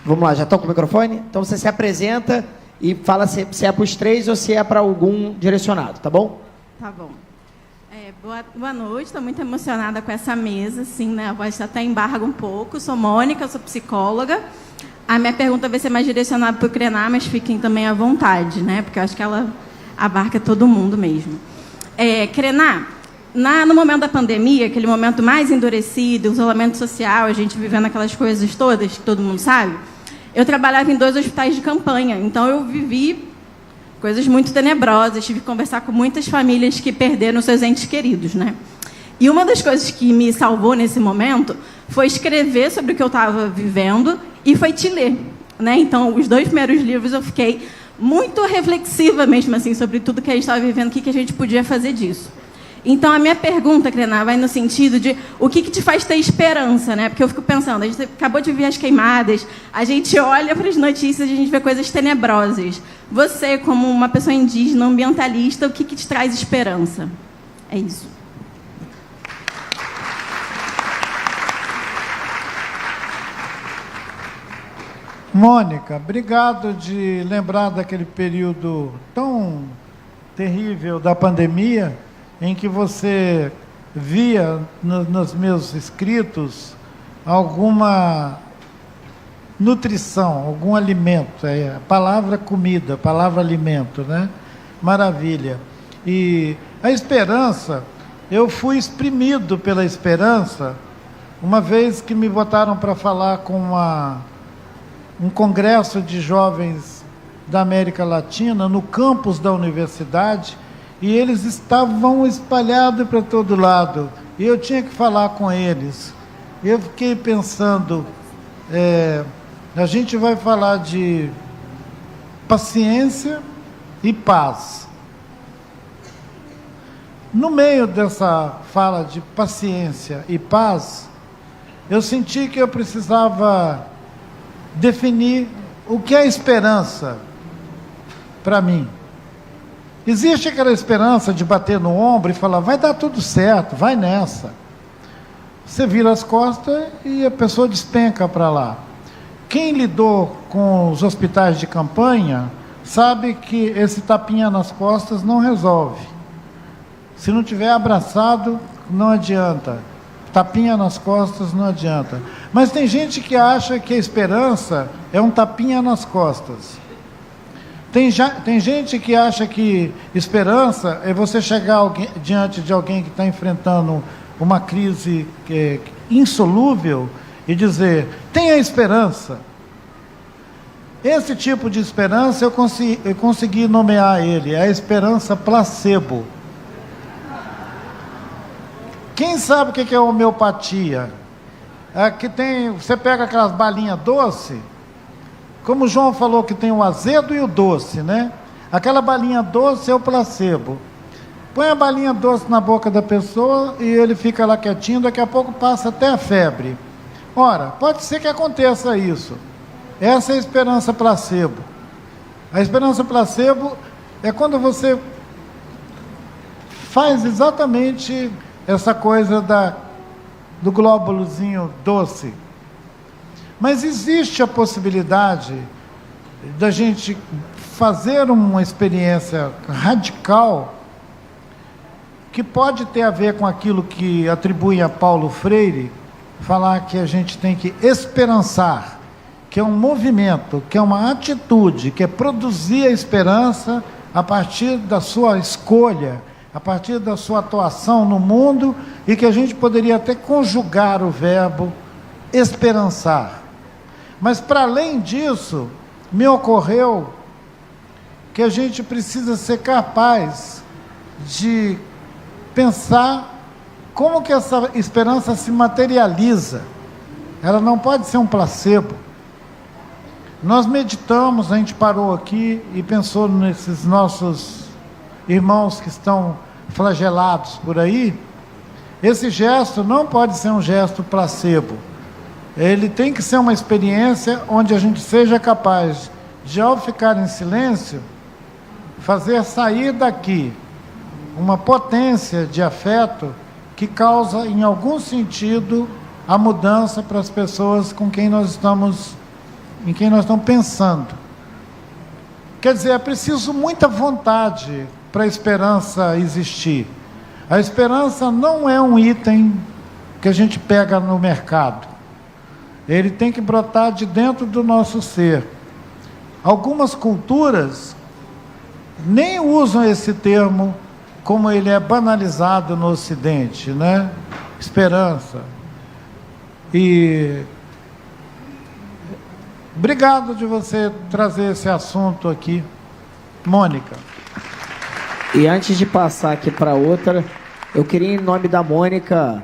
Vamos lá, já estão com o microfone? Então você se apresenta e fala se é para os 3 ou se é para algum direcionado, tá bom? Tá bom. Boa noite, estou muito emocionada com essa mesa, assim, né? A voz até embarga um pouco. Sou Mônica, sou psicóloga. A minha pergunta vai ser mais direcionada para o Krenar, mas fiquem também à vontade, né? Porque eu acho que ela abarca todo mundo mesmo. Krenar, no momento da pandemia, aquele momento mais endurecido, isolamento social, a gente vivendo aquelas coisas todas que todo mundo sabe, eu trabalhava em 2 hospitais de campanha, então eu vivi coisas muito tenebrosas, tive que conversar com muitas famílias que perderam seus entes queridos, né? E uma das coisas que me salvou nesse momento foi escrever sobre o que eu estava vivendo e foi te ler, né? Então, os 2 primeiros livros eu fiquei muito reflexiva mesmo assim sobre tudo que a gente estava vivendo, o que a gente podia fazer disso. Então, a minha pergunta, Krená, vai no sentido de o que te faz ter esperança, né? Porque eu fico pensando, a gente acabou de ver as queimadas, a gente olha para as notícias e a gente vê coisas tenebrosas. Você, como uma pessoa indígena, ambientalista, o que te traz esperança? É isso. Mônica, obrigado de lembrar daquele período tão terrível da pandemia, em que você via nos meus escritos alguma nutrição, algum alimento, a palavra comida, a palavra alimento, né? Maravilha. E a esperança, eu fui exprimido pela esperança, uma vez que me botaram para falar com um congresso de jovens da América Latina, no campus da universidade, e eles estavam espalhados para todo lado, e eu tinha que falar com eles. Eu fiquei pensando, a gente vai falar de paciência e paz. No meio dessa fala de paciência e paz, eu senti que eu precisava definir o que é esperança para mim. Existe aquela esperança de bater no ombro e falar, vai dar tudo certo, vai nessa. Você vira as costas e a pessoa despenca para lá. Quem lidou com os hospitais de campanha sabe que esse tapinha nas costas não resolve. Se não tiver abraçado, não adianta. Tapinha nas costas não adianta. Mas tem gente que acha que a esperança é um tapinha nas costas. Tem gente que acha que esperança é você chegar diante de alguém que está enfrentando uma crise insolúvel e dizer, tenha esperança. Esse tipo de esperança eu consegui nomear ele, é a esperança placebo. Quem sabe o que é homeopatia? Você pega aquelas balinhas doces, como o João falou que tem o azedo e o doce, né? Aquela balinha doce é o placebo. Põe a balinha doce na boca da pessoa e ele fica lá quietinho, daqui a pouco passa até a febre. Ora, pode ser que aconteça isso. Essa é a esperança placebo. A esperança placebo é quando você faz exatamente essa coisa do glóbulozinho doce. Mas existe a possibilidade da gente fazer uma experiência radical que pode ter a ver com aquilo que atribuem a Paulo Freire, falar que a gente tem que esperançar, que é um movimento, que é uma atitude, que é produzir a esperança a partir da sua escolha, a partir da sua atuação no mundo, e que a gente poderia até conjugar o verbo esperançar. Mas, para além disso, me ocorreu que a gente precisa ser capaz de pensar como que essa esperança se materializa. Ela não pode ser um placebo. Nós meditamos, a gente parou aqui e pensou nesses nossos irmãos que estão flagelados por aí. Esse gesto não pode ser um gesto placebo. Ele tem que ser uma experiência onde a gente seja capaz de, ao ficar em silêncio, fazer sair daqui uma potência de afeto que causa, em algum sentido, a mudança para as pessoas com quem nós estamos, em quem nós estamos pensando. Quer dizer, é preciso muita vontade para a esperança existir. A esperança não é um item que a gente pega no mercado. Ele tem que brotar de dentro do nosso ser. Algumas culturas nem usam esse termo como ele é banalizado no Ocidente, né? Esperança. E obrigado de você trazer esse assunto aqui, Mônica. E antes de passar aqui para outra, Eu queria, em nome da Mônica,